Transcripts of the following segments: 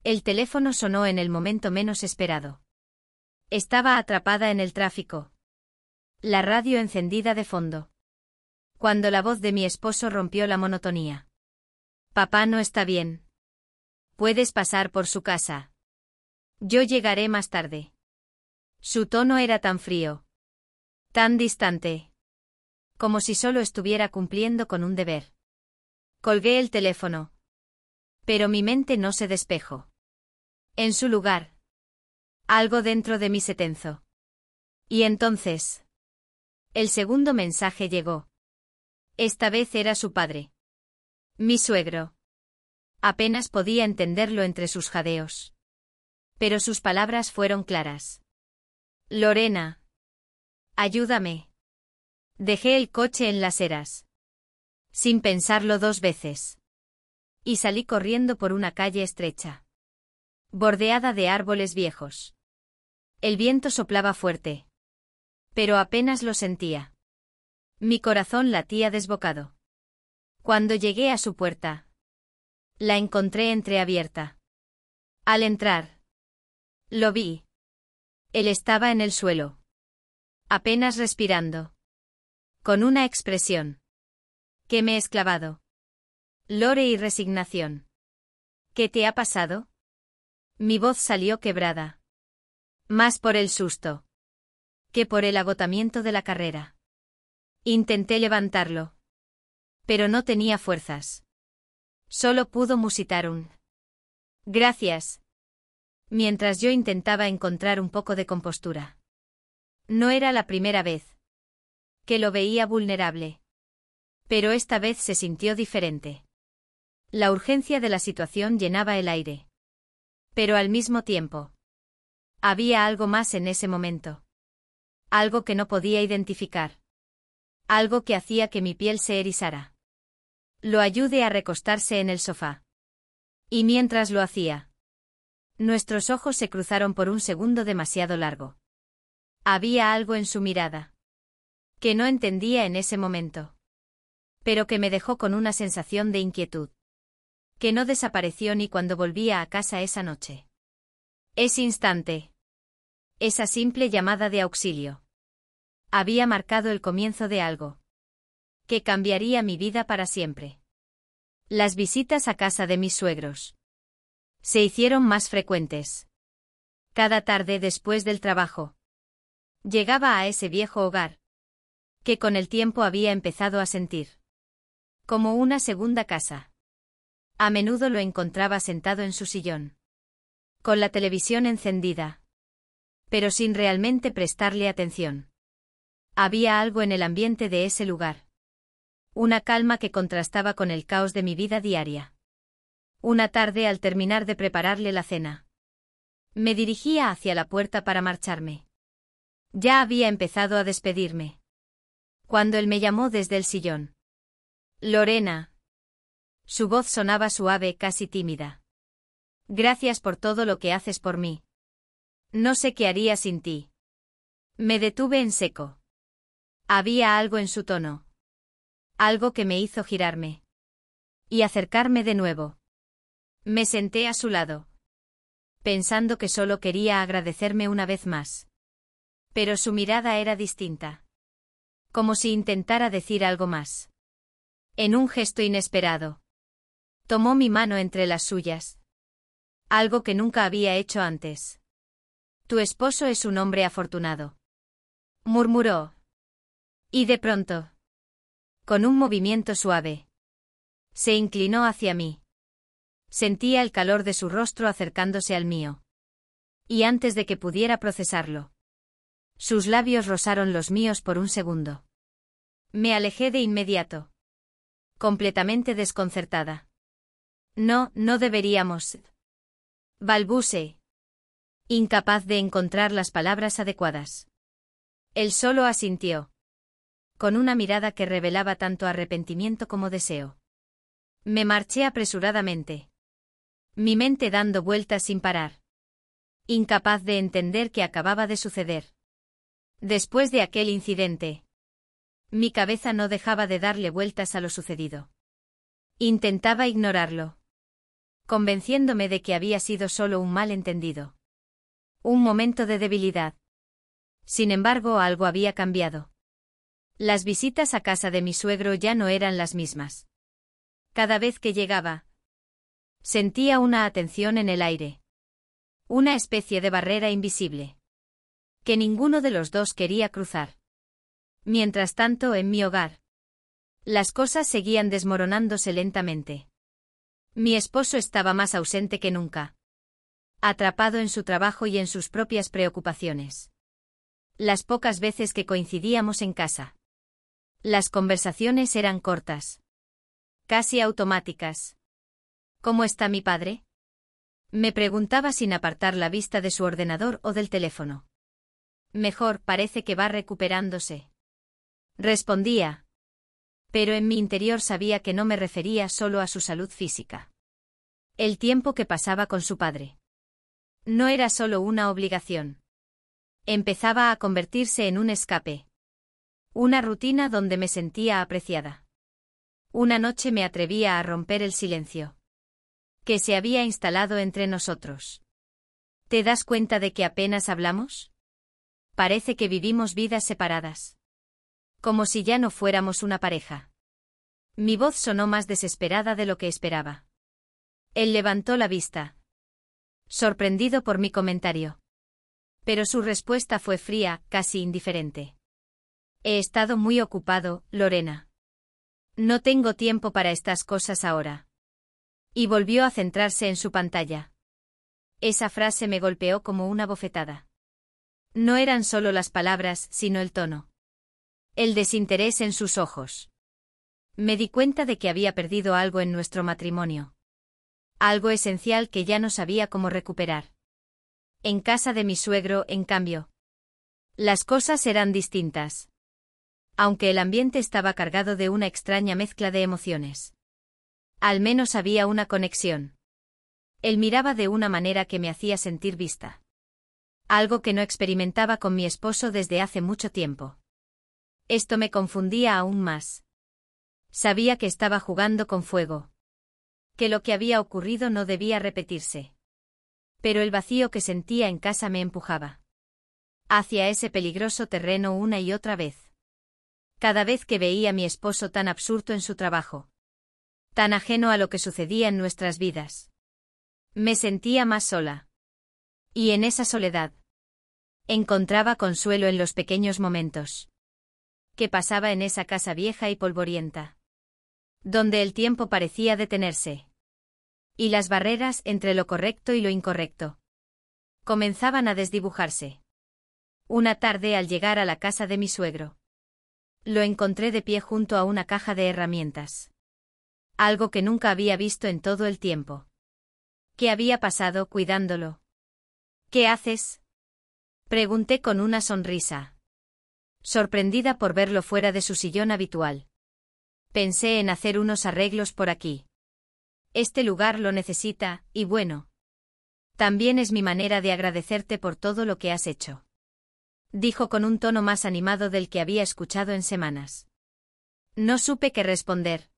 El teléfono sonó en el momento menos esperado. Estaba atrapada en el tráfico. La radio encendida de fondo. Cuando la voz de mi esposo rompió la monotonía. Papá no está bien. Puedes pasar por su casa. Yo llegaré más tarde. Su tono era tan frío. Tan distante. Como si solo estuviera cumpliendo con un deber. Colgué el teléfono. Pero mi mente no se despejó. En su lugar. Algo dentro de mí se tensó. Y entonces. El segundo mensaje llegó. Esta vez era su padre. Mi suegro. Apenas podía entenderlo entre sus jadeos. Pero sus palabras fueron claras. Lorena. Ayúdame. Dejé el coche en las eras. Sin pensarlo 2 veces. Y salí corriendo por una calle estrecha. Bordeada de árboles viejos. El viento soplaba fuerte. Pero apenas lo sentía. Mi corazón latía desbocado. Cuando llegué a su puerta. La encontré entreabierta. Al entrar. Lo vi. Él estaba en el suelo. Apenas respirando. Con una expresión. Que me he esclavado. Lore y resignación. ¿Qué te ha pasado? Mi voz salió quebrada. Más por el susto. Que por el agotamiento de la carrera. Intenté levantarlo. Pero no tenía fuerzas. Solo pudo musitar un gracias. Mientras yo intentaba encontrar un poco de compostura. No era la primera vez. Que lo veía vulnerable. Pero esta vez se sintió diferente. La urgencia de la situación llenaba el aire. Pero al mismo tiempo. Había algo más en ese momento. Algo que no podía identificar. Algo que hacía que mi piel se erizara. Lo ayudé a recostarse en el sofá. Y mientras lo hacía. Nuestros ojos se cruzaron por un segundo demasiado largo. Había algo en su mirada. Que no entendía en ese momento. Pero que me dejó con una sensación de inquietud. Que no desapareció ni cuando volvía a casa esa noche. Ese instante. Esa simple llamada de auxilio. Había marcado el comienzo de algo. Que cambiaría mi vida para siempre. Las visitas a casa de mis suegros. Se hicieron más frecuentes. Cada tarde después del trabajo. Llegaba a ese viejo hogar. Que con el tiempo había empezado a sentir. Como una segunda casa. A menudo lo encontraba sentado en su sillón. Con la televisión encendida. Pero sin realmente prestarle atención. Había algo en el ambiente de ese lugar. Una calma que contrastaba con el caos de mi vida diaria. Una tarde al terminar de prepararle la cena. Me dirigía hacia la puerta para marcharme. Ya había empezado a despedirme. Cuando él me llamó desde el sillón. Lorena. Su voz sonaba suave, casi tímida. Gracias por todo lo que haces por mí. No sé qué haría sin ti. Me detuve en seco. Había algo en su tono. Algo que me hizo girarme. Y acercarme de nuevo. Me senté a su lado. Pensando que solo quería agradecerme una vez más. Pero su mirada era distinta. Como si intentara decir algo más. En un gesto inesperado. Tomó mi mano entre las suyas. Algo que nunca había hecho antes. Tu esposo es un hombre afortunado. Murmuró. Y de pronto. Con un movimiento suave. Se inclinó hacia mí. Sentía el calor de su rostro acercándose al mío. Y antes de que pudiera procesarlo. Sus labios rozaron los míos por un segundo. Me alejé de inmediato. Completamente desconcertada. No, no deberíamos. Balbuceé. Incapaz de encontrar las palabras adecuadas. Él solo asintió. Con una mirada que revelaba tanto arrepentimiento como deseo. Me marché apresuradamente. Mi mente dando vueltas sin parar. Incapaz de entender qué acababa de suceder. Después de aquel incidente. Mi cabeza no dejaba de darle vueltas a lo sucedido. Intentaba ignorarlo. convenciéndome de que había sido solo un malentendido. Un momento de debilidad. Sin embargo, algo había cambiado. Las visitas a casa de mi suegro ya no eran las mismas. Cada vez que llegaba, sentía una atención en el aire. Una especie de barrera invisible. Que ninguno de los dos quería cruzar. Mientras tanto, en mi hogar, las cosas seguían desmoronándose lentamente. Mi esposo estaba más ausente que nunca. Atrapado en su trabajo y en sus propias preocupaciones. Las pocas veces que coincidíamos en casa, las conversaciones eran cortas. Casi automáticas. ¿Cómo está mi padre? Me preguntaba sin apartar la vista de su ordenador o del teléfono. Mejor, parece que va recuperándose. Respondía. Pero en mi interior sabía que no me refería solo a su salud física. El tiempo que pasaba con su padre no era solo una obligación. Empezaba a convertirse en un escape. Una rutina donde me sentía apreciada. Una noche me atrevía a romper el silencio que se había instalado entre nosotros. ¿Te das cuenta de que apenas hablamos? Parece que vivimos vidas separadas. Como si ya no fuéramos una pareja. Mi voz sonó más desesperada de lo que esperaba. Él levantó la vista, sorprendido por mi comentario. Pero su respuesta fue fría, casi indiferente. He estado muy ocupado, Lorena. No tengo tiempo para estas cosas ahora. Y volvió a centrarse en su pantalla. Esa frase me golpeó como una bofetada. No eran solo las palabras, sino el tono. El desinterés en sus ojos. Me di cuenta de que había perdido algo en nuestro matrimonio. Algo esencial que ya no sabía cómo recuperar. En casa de mi suegro, en cambio, las cosas eran distintas. Aunque el ambiente estaba cargado de una extraña mezcla de emociones. Al menos había una conexión. Él miraba de una manera que me hacía sentir vista. Algo que no experimentaba con mi esposo desde hace mucho tiempo. Esto me confundía aún más. Sabía que estaba jugando con fuego. Que lo que había ocurrido no debía repetirse. Pero el vacío que sentía en casa me empujaba hacia ese peligroso terreno una y otra vez. Cada vez que veía a mi esposo tan absorto en su trabajo, tan ajeno a lo que sucedía en nuestras vidas, me sentía más sola. Y en esa soledad, encontraba consuelo en los pequeños momentos que pasaba en esa casa vieja y polvorienta, donde el tiempo parecía detenerse. Y las barreras entre lo correcto y lo incorrecto comenzaban a desdibujarse. Una tarde al llegar a la casa de mi suegro, lo encontré de pie junto a una caja de herramientas. Algo que nunca había visto en todo el tiempo. ¿Qué había pasado cuidándolo? ¿Qué haces? Pregunté con una sonrisa, sorprendida por verlo fuera de su sillón habitual. Pensé en hacer unos arreglos por aquí. Este lugar lo necesita, y bueno. También es mi manera de agradecerte por todo lo que has hecho. Dijo con un tono más animado del que había escuchado en semanas. No supe qué responder.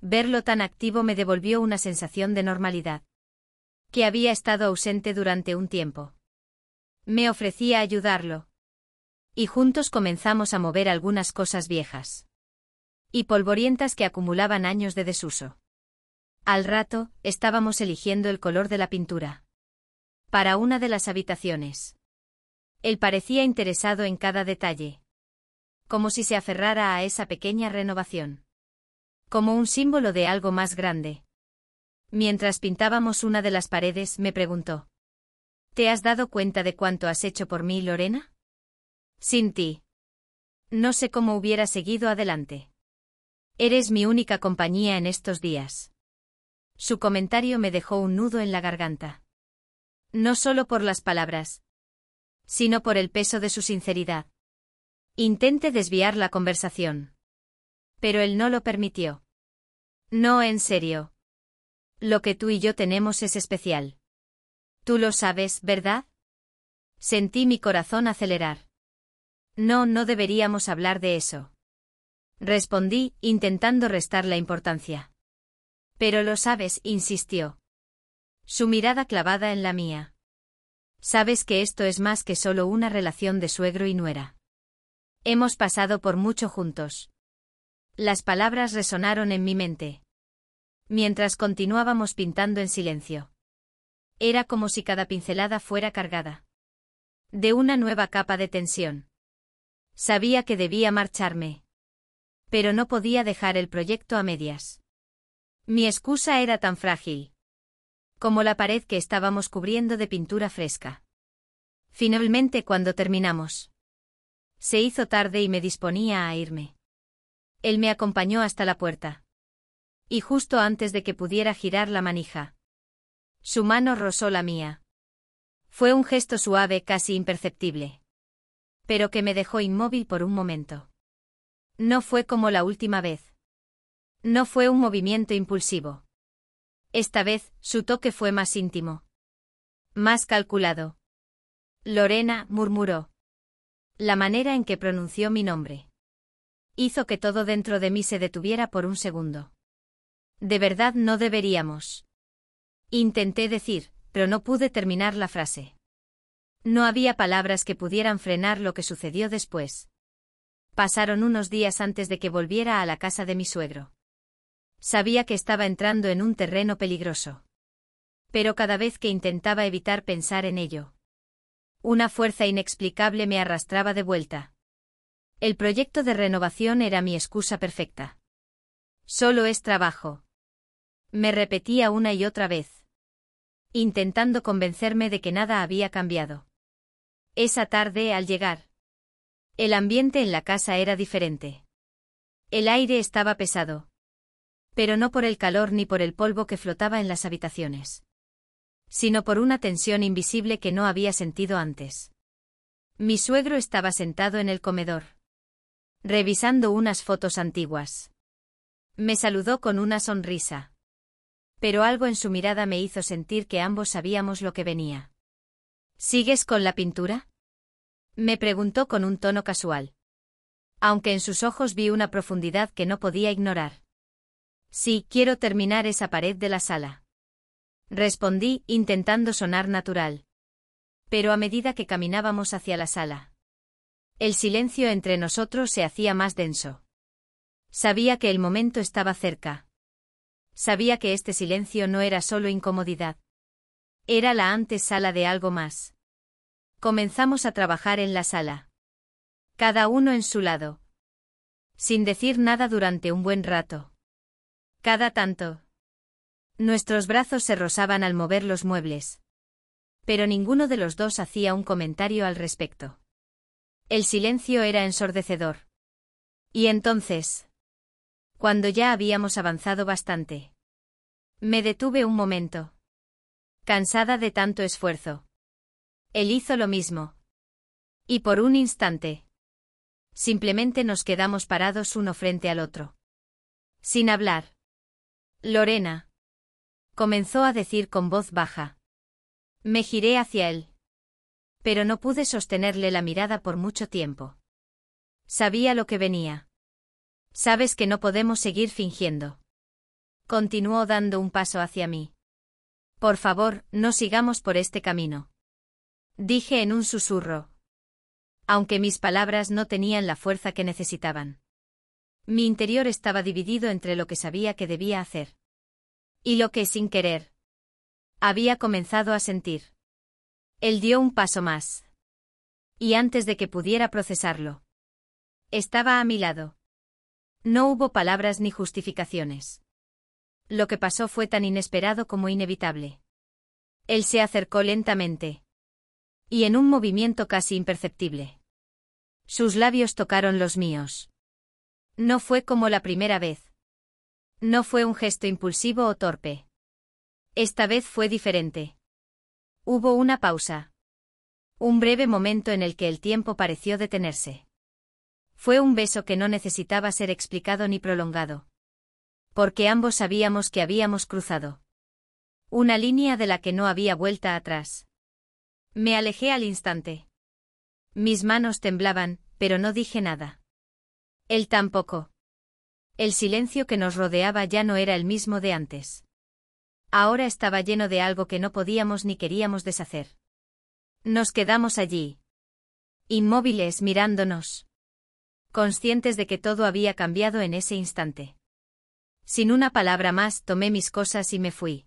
Verlo tan activo me devolvió una sensación de normalidad. Que había estado ausente durante un tiempo. Me ofrecí a ayudarlo. Y juntos comenzamos a mover algunas cosas viejas y polvorientas que acumulaban años de desuso. Al rato, estábamos eligiendo el color de la pintura para una de las habitaciones. Él parecía interesado en cada detalle, como si se aferrara a esa pequeña renovación, como un símbolo de algo más grande. Mientras pintábamos una de las paredes, me preguntó: ¿Te has dado cuenta de cuánto has hecho por mí, Lorena? Sin ti, no sé cómo hubiera seguido adelante. Eres mi única compañía en estos días. Su comentario me dejó un nudo en la garganta. No solo por las palabras, sino por el peso de su sinceridad. Intenté desviar la conversación. Pero él no lo permitió. No, en serio. Lo que tú y yo tenemos es especial. Tú lo sabes, ¿verdad? Sentí mi corazón acelerar. No, no deberíamos hablar de eso. Respondí, intentando restar la importancia. Pero lo sabes, insistió. Su mirada clavada en la mía. Sabes que esto es más que solo una relación de suegro y nuera. Hemos pasado por mucho juntos. Las palabras resonaron en mi mente. Mientras continuábamos pintando en silencio. Era como si cada pincelada fuera cargada de una nueva capa de tensión. Sabía que debía marcharme. Pero no podía dejar el proyecto a medias. Mi excusa era tan frágil como la pared que estábamos cubriendo de pintura fresca. Finalmente, cuando terminamos, se hizo tarde y me disponía a irme. Él me acompañó hasta la puerta. Y justo antes de que pudiera girar la manija, su mano rozó la mía. Fue un gesto suave, casi imperceptible, pero que me dejó inmóvil por un momento. No fue como la última vez. No fue un movimiento impulsivo. Esta vez, su toque fue más íntimo. Más calculado. Lorena, murmuró. La manera en que pronunció mi nombre hizo que todo dentro de mí se detuviera por un segundo. De verdad no deberíamos. Intenté decir, pero no pude terminar la frase. No había palabras que pudieran frenar lo que sucedió después. Pasaron unos días antes de que volviera a la casa de mi suegro. Sabía que estaba entrando en un terreno peligroso. Pero cada vez que intentaba evitar pensar en ello, una fuerza inexplicable me arrastraba de vuelta. El proyecto de renovación era mi excusa perfecta. Solo es trabajo. Me repetía una y otra vez, intentando convencerme de que nada había cambiado. Esa tarde, al llegar, el ambiente en la casa era diferente. El aire estaba pesado. Pero no por el calor ni por el polvo que flotaba en las habitaciones, sino por una tensión invisible que no había sentido antes. Mi suegro estaba sentado en el comedor, revisando unas fotos antiguas. Me saludó con una sonrisa. Pero algo en su mirada me hizo sentir que ambos sabíamos lo que venía. ¿Sigues con la pintura?, me preguntó con un tono casual. Aunque en sus ojos vi una profundidad que no podía ignorar. Sí, quiero terminar esa pared de la sala. Respondí, intentando sonar natural. Pero a medida que caminábamos hacia la sala, el silencio entre nosotros se hacía más denso. Sabía que el momento estaba cerca. Sabía que este silencio no era solo incomodidad. Era la antesala de algo más. Comenzamos a trabajar en la sala. Cada uno en su lado. Sin decir nada durante un buen rato. Cada tanto, nuestros brazos se rozaban al mover los muebles. Pero ninguno de los dos hacía un comentario al respecto. El silencio era ensordecedor. Y entonces, cuando ya habíamos avanzado bastante, me detuve un momento. Cansada de tanto esfuerzo. Él hizo lo mismo. Y por un instante, simplemente nos quedamos parados uno frente al otro. Sin hablar. Lorena, comenzó a decir con voz baja. Me giré hacia él. Pero no pude sostenerle la mirada por mucho tiempo. Sabía lo que venía. Sabes que no podemos seguir fingiendo. Continuó dando un paso hacia mí. Por favor, no sigamos por este camino. Dije en un susurro. Aunque mis palabras no tenían la fuerza que necesitaban. Mi interior estaba dividido entre lo que sabía que debía hacer. Y lo que, sin querer, había comenzado a sentir. Él dio un paso más. Y antes de que pudiera procesarlo, estaba a mi lado. No hubo palabras ni justificaciones. Lo que pasó fue tan inesperado como inevitable. Él se acercó lentamente. Y en un movimiento casi imperceptible. Sus labios tocaron los míos. No fue como la primera vez. No fue un gesto impulsivo o torpe. Esta vez fue diferente. Hubo una pausa. Un breve momento en el que el tiempo pareció detenerse. Fue un beso que no necesitaba ser explicado ni prolongado. Porque ambos sabíamos que habíamos cruzado una línea de la que no había vuelta atrás. Me alejé al instante. Mis manos temblaban, pero no dije nada. Él tampoco. El silencio que nos rodeaba ya no era el mismo de antes. Ahora estaba lleno de algo que no podíamos ni queríamos deshacer. Nos quedamos allí, inmóviles mirándonos, conscientes de que todo había cambiado en ese instante. Sin una palabra más tomé mis cosas y me fui,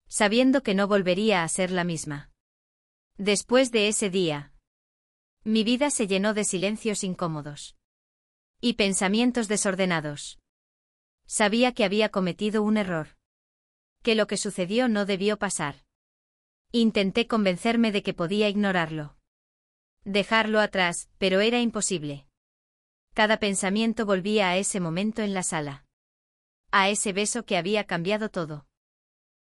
sabiendo que no volvería a ser la misma. Después de ese día, mi vida se llenó de silencios incómodos y pensamientos desordenados. Sabía que había cometido un error, que lo que sucedió no debió pasar. Intenté convencerme de que podía ignorarlo, dejarlo atrás, pero era imposible. Cada pensamiento volvía a ese momento en la sala, a ese beso que había cambiado todo.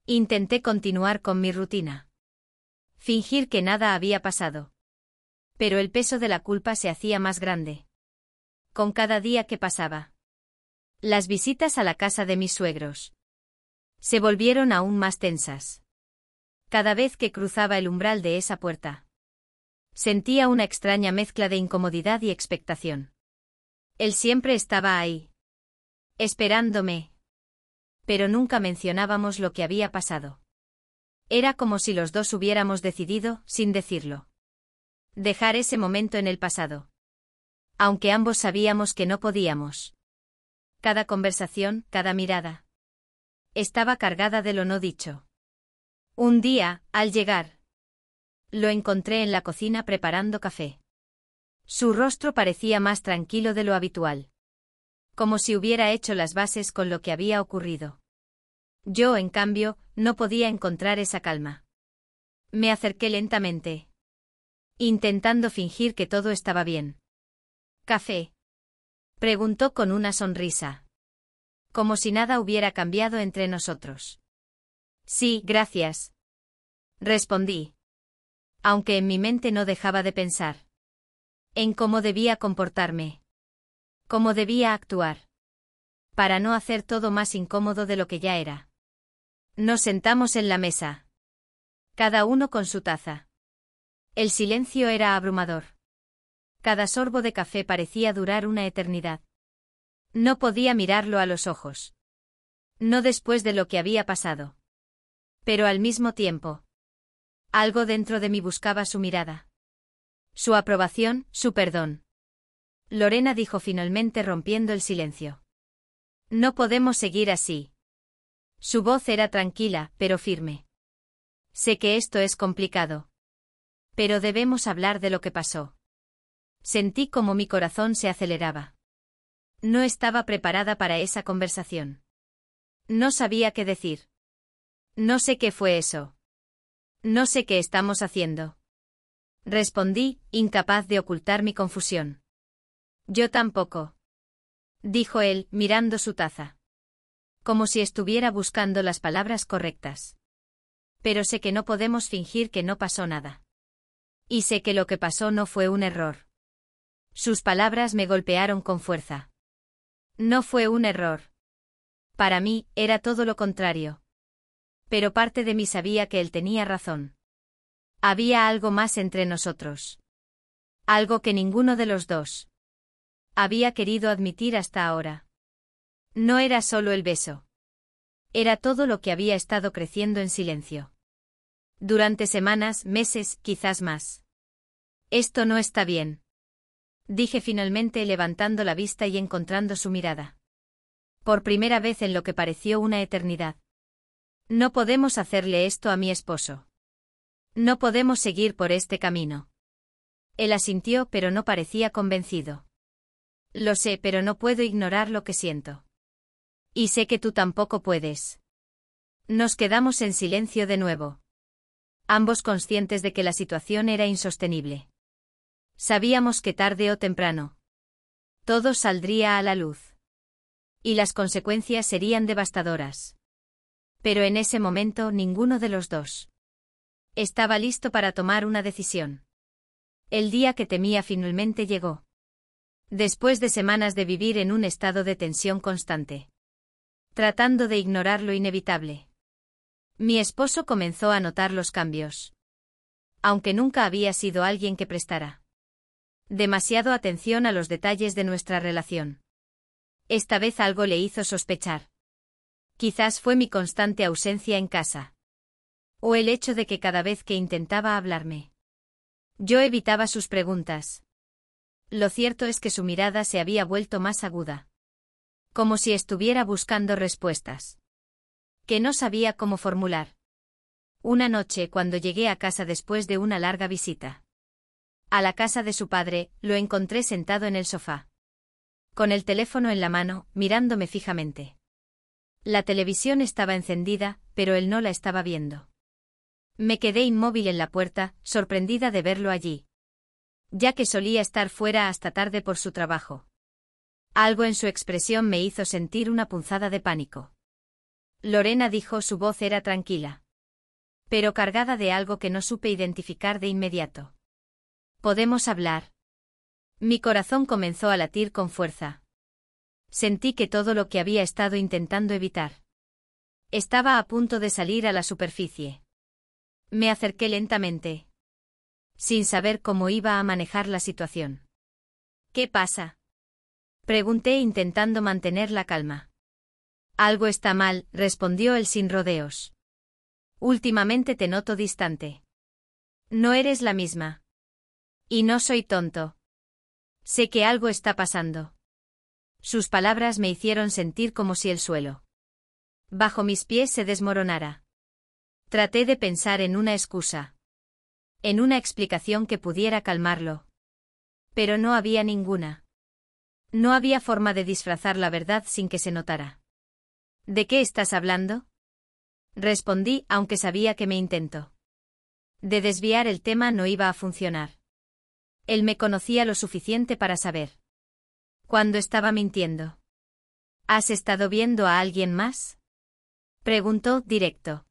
Intenté continuar con mi rutina, fingir que nada había pasado. Pero el peso de la culpa se hacía más grande con cada día que pasaba. Las visitas a la casa de mis suegros se volvieron aún más tensas. Cada vez que cruzaba el umbral de esa puerta, sentía una extraña mezcla de incomodidad y expectación. Él siempre estaba ahí, esperándome. Pero nunca mencionábamos lo que había pasado. Era como si los dos hubiéramos decidido, sin decirlo, dejar ese momento en el pasado. Aunque ambos sabíamos que no podíamos. Cada conversación, cada mirada, estaba cargada de lo no dicho. Un día, al llegar, lo encontré en la cocina preparando café. Su rostro parecía más tranquilo de lo habitual, como si hubiera hecho las bases con lo que había ocurrido. Yo, en cambio, no podía encontrar esa calma. Me acerqué lentamente, intentando fingir que todo estaba bien. ¿Café?, preguntó con una sonrisa, como si nada hubiera cambiado entre nosotros. Sí, gracias, respondí, aunque en mi mente no dejaba de pensar en cómo debía comportarme, cómo debía actuar, para no hacer todo más incómodo de lo que ya era. Nos sentamos en la mesa, cada uno con su taza. El silencio era abrumador. Cada sorbo de café parecía durar una eternidad. No podía mirarlo a los ojos. No después de lo que había pasado. Pero al mismo tiempo, algo dentro de mí buscaba su mirada, su aprobación, su perdón. Lorena dijo finalmente, rompiendo el silencio. No podemos seguir así. Su voz era tranquila, pero firme. Sé que esto es complicado. Pero debemos hablar de lo que pasó. Sentí como mi corazón se aceleraba. No estaba preparada para esa conversación. No sabía qué decir. No sé qué fue eso. No sé qué estamos haciendo. Respondí, incapaz de ocultar mi confusión. Yo tampoco, dijo él, mirando su taza, como si estuviera buscando las palabras correctas. Pero sé que no podemos fingir que no pasó nada. Y sé que lo que pasó no fue un error. Sus palabras me golpearon con fuerza. No fue un error. Para mí, era todo lo contrario. Pero parte de mí sabía que él tenía razón. Había algo más entre nosotros. Algo que ninguno de los dos había querido admitir hasta ahora. No era solo el beso. Era todo lo que había estado creciendo en silencio. Durante semanas, meses, quizás más. Esto no está bien, dije finalmente, levantando la vista y encontrando su mirada. Por primera vez en lo que pareció una eternidad. No podemos hacerle esto a mi esposo. No podemos seguir por este camino. Él asintió, pero no parecía convencido. Lo sé, pero no puedo ignorar lo que siento. Y sé que tú tampoco puedes. Nos quedamos en silencio de nuevo, ambos conscientes de que la situación era insostenible. Sabíamos que tarde o temprano todo saldría a la luz. Y las consecuencias serían devastadoras. Pero en ese momento ninguno de los dos estaba listo para tomar una decisión. El día que temía finalmente llegó. Después de semanas de vivir en un estado de tensión constante, tratando de ignorar lo inevitable, mi esposo comenzó a notar los cambios. Aunque nunca había sido alguien que prestara demasiado atención a los detalles de nuestra relación. Esta vez algo le hizo sospechar. Quizás fue mi constante ausencia en casa. O el hecho de que cada vez que intentaba hablarme, yo evitaba sus preguntas. Lo cierto es que su mirada se había vuelto más aguda. Como si estuviera buscando respuestas que no sabía cómo formular. Una noche, cuando llegué a casa después de una larga visita a la casa de su padre, lo encontré sentado en el sofá, con el teléfono en la mano, mirándome fijamente. La televisión estaba encendida, pero él no la estaba viendo. Me quedé inmóvil en la puerta, sorprendida de verlo allí, ya que solía estar fuera hasta tarde por su trabajo. Algo en su expresión me hizo sentir una punzada de pánico. Lorena dijo, su voz era tranquila, pero cargada de algo que no supe identificar de inmediato. ¿Podemos hablar? Mi corazón comenzó a latir con fuerza. Sentí que todo lo que había estado intentando evitar estaba a punto de salir a la superficie. Me acerqué lentamente, sin saber cómo iba a manejar la situación. ¿Qué pasa?, pregunté intentando mantener la calma. Algo está mal, respondió él sin rodeos. Últimamente te noto distante. No eres la misma. Y no soy tonto. Sé que algo está pasando. Sus palabras me hicieron sentir como si el suelo bajo mis pies se desmoronara. Traté de pensar en una excusa, en una explicación que pudiera calmarlo. Pero no había ninguna. No había forma de disfrazar la verdad sin que se notara. ¿De qué estás hablando?, respondí, aunque sabía que mi intento de desviar el tema no iba a funcionar. Él me conocía lo suficiente para saber cuando estaba mintiendo. ¿Has estado viendo a alguien más?, preguntó directo.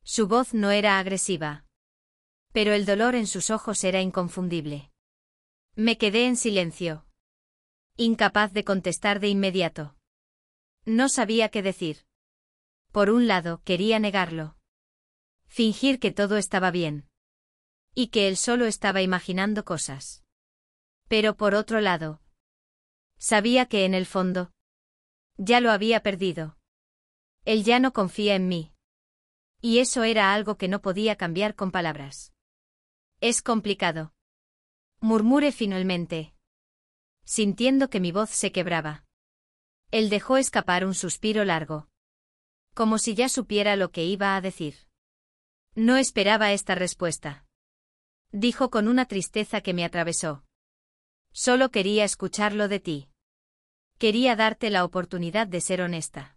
Su voz no era agresiva, pero el dolor en sus ojos era inconfundible. Me quedé en silencio, incapaz de contestar de inmediato. No sabía qué decir. Por un lado, quería negarlo, fingir que todo estaba bien, y que él solo estaba imaginando cosas. Pero por otro lado, sabía que en el fondo ya lo había perdido. Él ya no confía en mí. Y eso era algo que no podía cambiar con palabras. Es complicado, murmuré finalmente, sintiendo que mi voz se quebraba. Él dejó escapar un suspiro largo, como si ya supiera lo que iba a decir. No esperaba esta respuesta, dijo con una tristeza que me atravesó. Solo quería escucharlo de ti. Quería darte la oportunidad de ser honesta.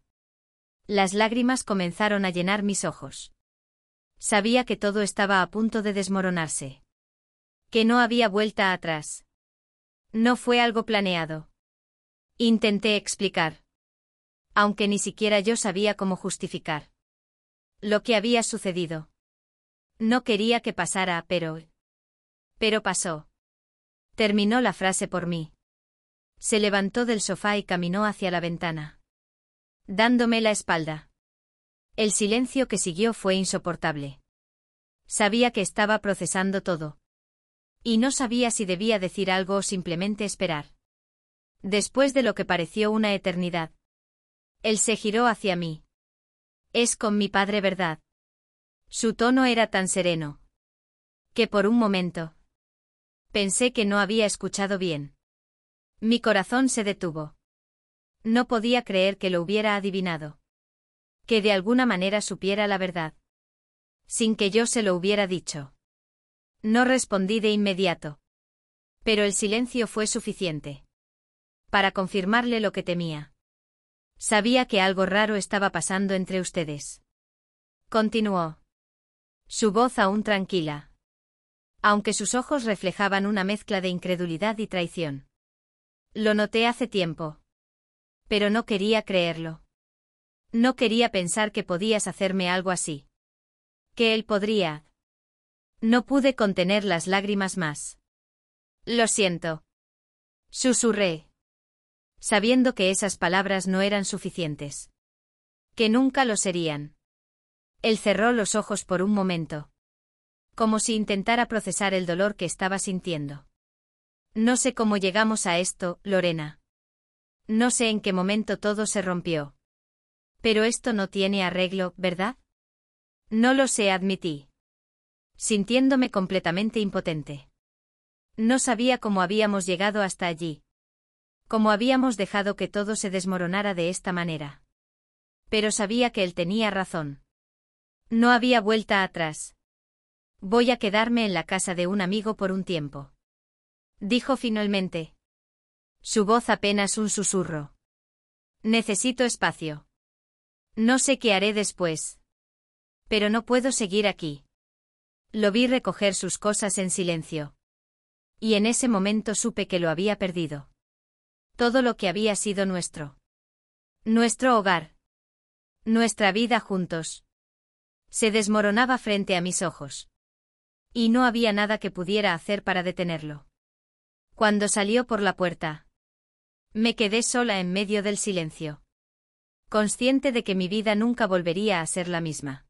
Las lágrimas comenzaron a llenar mis ojos. Sabía que todo estaba a punto de desmoronarse. Que no había vuelta atrás. No fue algo planeado. Intenté explicar, aunque ni siquiera yo sabía cómo justificar lo que había sucedido. No quería que pasara, pero pasó. Terminó la frase por mí. Se levantó del sofá y caminó hacia la ventana, dándome la espalda. El silencio que siguió fue insoportable. Sabía que estaba procesando todo. Y no sabía si debía decir algo o simplemente esperar. Después de lo que pareció una eternidad, él se giró hacia mí. Es con mi padre, ¿verdad? Su tono era tan sereno que por un momento pensé que no había escuchado bien. Mi corazón se detuvo. No podía creer que lo hubiera adivinado. Que de alguna manera supiera la verdad, sin que yo se lo hubiera dicho. No respondí de inmediato. Pero el silencio fue suficiente para confirmarle lo que temía. Sabía que algo raro estaba pasando entre ustedes. Continuó. Su voz aún tranquila, aunque sus ojos reflejaban una mezcla de incredulidad y traición. Lo noté hace tiempo, pero no quería creerlo. No quería pensar que podías hacerme algo así. Que él podría. No pude contener las lágrimas más. Lo siento, susurré, sabiendo que esas palabras no eran suficientes. Que nunca lo serían. Él cerró los ojos por un momento, como si intentara procesar el dolor que estaba sintiendo. No sé cómo llegamos a esto, Lorena. No sé en qué momento todo se rompió. Pero esto no tiene arreglo, ¿verdad? No lo sé, admití, sintiéndome completamente impotente. No sabía cómo habíamos llegado hasta allí. Cómo habíamos dejado que todo se desmoronara de esta manera. Pero sabía que él tenía razón. No había vuelta atrás. Voy a quedarme en la casa de un amigo por un tiempo, dijo finalmente. Su voz apenas un susurro. Necesito espacio. No sé qué haré después. Pero no puedo seguir aquí. Lo vi recoger sus cosas en silencio. Y en ese momento supe que lo había perdido. Todo lo que había sido nuestro. Nuestro hogar. Nuestra vida juntos. Se desmoronaba frente a mis ojos. Y no había nada que pudiera hacer para detenerlo. Cuando salió por la puerta, me quedé sola en medio del silencio. Consciente de que mi vida nunca volvería a ser la misma.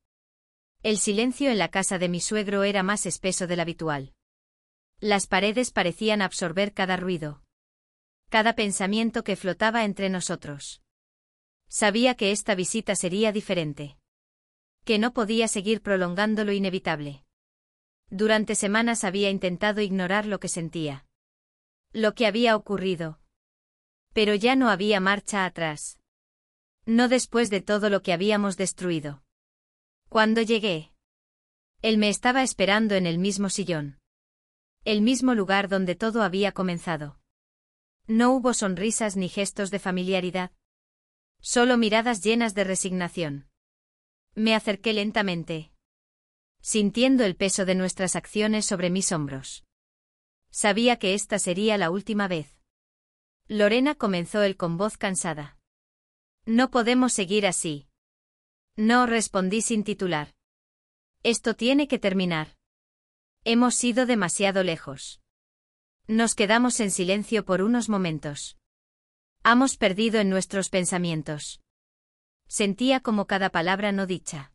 El silencio en la casa de mi suegro era más espeso del habitual. Las paredes parecían absorber cada ruido. Cada pensamiento que flotaba entre nosotros. Sabía que esta visita sería diferente. Que no podía seguir prolongando lo inevitable. Durante semanas había intentado ignorar lo que sentía. Lo que había ocurrido. Pero ya no había marcha atrás. No después de todo lo que habíamos destruido. Cuando llegué, él me estaba esperando en el mismo sillón. El mismo lugar donde todo había comenzado. No hubo sonrisas ni gestos de familiaridad. Solo miradas llenas de resignación. Me acerqué lentamente, sintiendo el peso de nuestras acciones sobre mis hombros. Sabía que esta sería la última vez. Lorena comenzó él con voz cansada. No podemos seguir así. No, respondí sin titular. Esto tiene que terminar. Hemos ido demasiado lejos. Nos quedamos en silencio por unos momentos. Hemos perdido en nuestros pensamientos. Sentía como cada palabra no dicha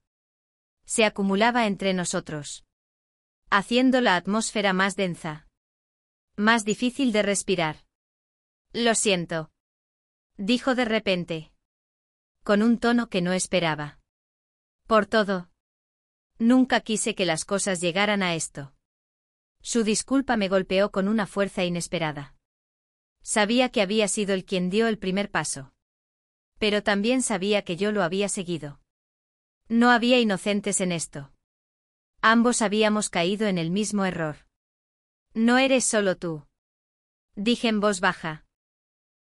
se acumulaba entre nosotros, haciendo la atmósfera más densa, más difícil de respirar. Lo siento, dijo de repente, con un tono que no esperaba. Por todo. Nunca quise que las cosas llegaran a esto. Su disculpa me golpeó con una fuerza inesperada. Sabía que había sido él quien dio el primer paso. Pero también sabía que yo lo había seguido. No había inocentes en esto. Ambos habíamos caído en el mismo error. No eres solo tú, dije en voz baja.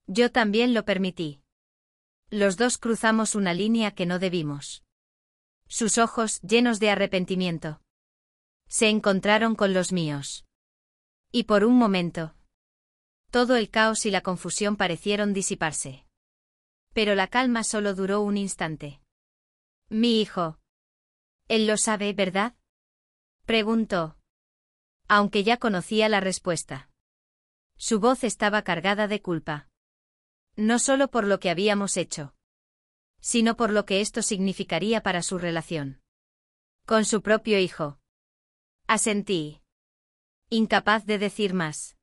Yo también lo permití. Los dos cruzamos una línea que no debimos. Sus ojos, llenos de arrepentimiento, se encontraron con los míos. Y por un momento, todo el caos y la confusión parecieron disiparse. Pero la calma solo duró un instante. Mi hijo. Él lo sabe, ¿verdad? Preguntó. Aunque ya conocía la respuesta. Su voz estaba cargada de culpa. No solo por lo que habíamos hecho, sino por lo que esto significaría para su relación con su propio hijo. Asentí. Incapaz de decir más.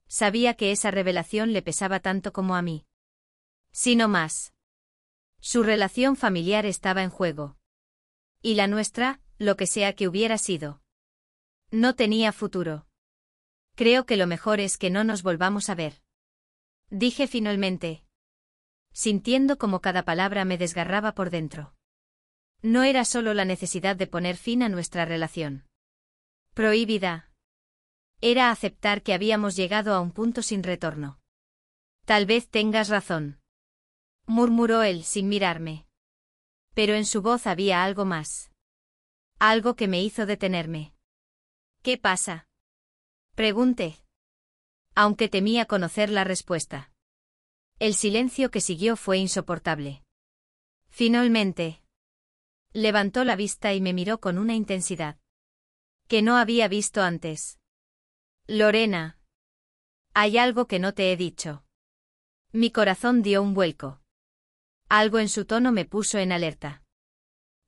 Sabía que esa revelación le pesaba tanto como a mí. Si no más. Su relación familiar estaba en juego. Y la nuestra, lo que sea que hubiera sido, no tenía futuro. Creo que lo mejor es que no nos volvamos a ver, dije finalmente, sintiendo como cada palabra me desgarraba por dentro. No era solo la necesidad de poner fin a nuestra relación prohibida. Era aceptar que habíamos llegado a un punto sin retorno. Tal vez tengas razón, murmuró él sin mirarme. Pero en su voz había algo más. Algo que me hizo detenerme. ¿Qué pasa? Pregunté. Aunque temía conocer la respuesta. El silencio que siguió fue insoportable. Finalmente, levantó la vista y me miró con una intensidad que no había visto antes. Lorena. Hay algo que no te he dicho. Mi corazón dio un vuelco. Algo en su tono me puso en alerta.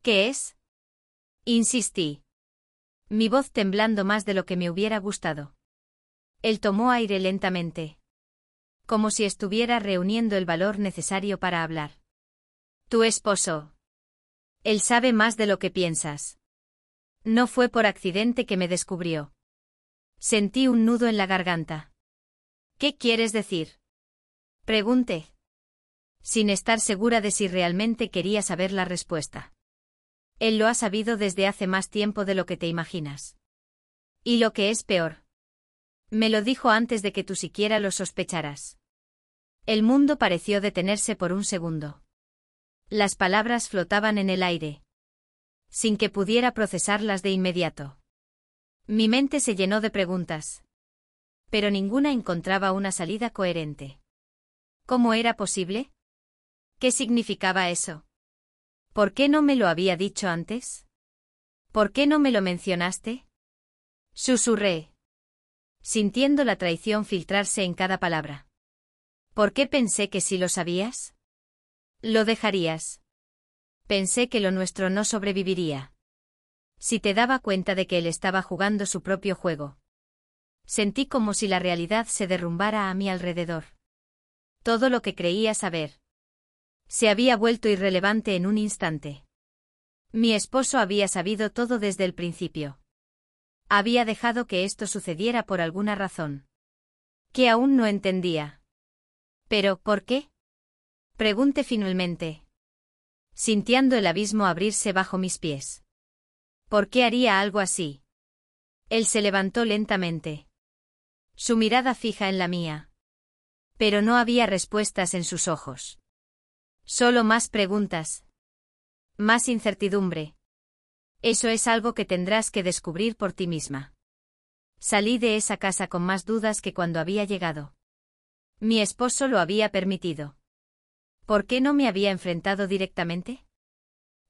¿Qué es? Insistí. Mi voz temblando más de lo que me hubiera gustado. Él tomó aire lentamente. Como si estuviera reuniendo el valor necesario para hablar. Tu esposo. Él sabe más de lo que piensas. No fue por accidente que me descubrió. Sentí un nudo en la garganta. ¿Qué quieres decir? Pregunté, sin estar segura de si realmente quería saber la respuesta. Él lo ha sabido desde hace más tiempo de lo que te imaginas. Y lo que es peor. Me lo dijo antes de que tú siquiera lo sospecharas. El mundo pareció detenerse por un segundo. Las palabras flotaban en el aire, sin que pudiera procesarlas de inmediato. Mi mente se llenó de preguntas, pero ninguna encontraba una salida coherente. ¿Cómo era posible? ¿Qué significaba eso? ¿Por qué no me lo había dicho antes? ¿Por qué no me lo mencionaste? Susurré, sintiendo la traición filtrarse en cada palabra. ¿Por qué pensé que si lo sabías? Lo dejarías. Pensé que lo nuestro no sobreviviría. Si te daba cuenta de que él estaba jugando su propio juego. Sentí como si la realidad se derrumbara a mi alrededor. Todo lo que creía saber se había vuelto irrelevante en un instante. Mi esposo había sabido todo desde el principio. Había dejado que esto sucediera por alguna razón que aún no entendía. ¿Pero por qué? Pregunté finalmente, sintiendo el abismo abrirse bajo mis pies. ¿Por qué haría algo así? Él se levantó lentamente, su mirada fija en la mía. Pero no había respuestas en sus ojos. Solo más preguntas. Más incertidumbre. Eso es algo que tendrás que descubrir por ti misma. Salí de esa casa con más dudas que cuando había llegado. Mi esposo lo había permitido. ¿Por qué no me había enfrentado directamente?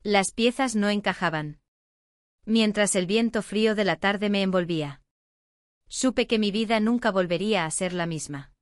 Las piezas no encajaban. Mientras el viento frío de la tarde me envolvía. Supe que mi vida nunca volvería a ser la misma.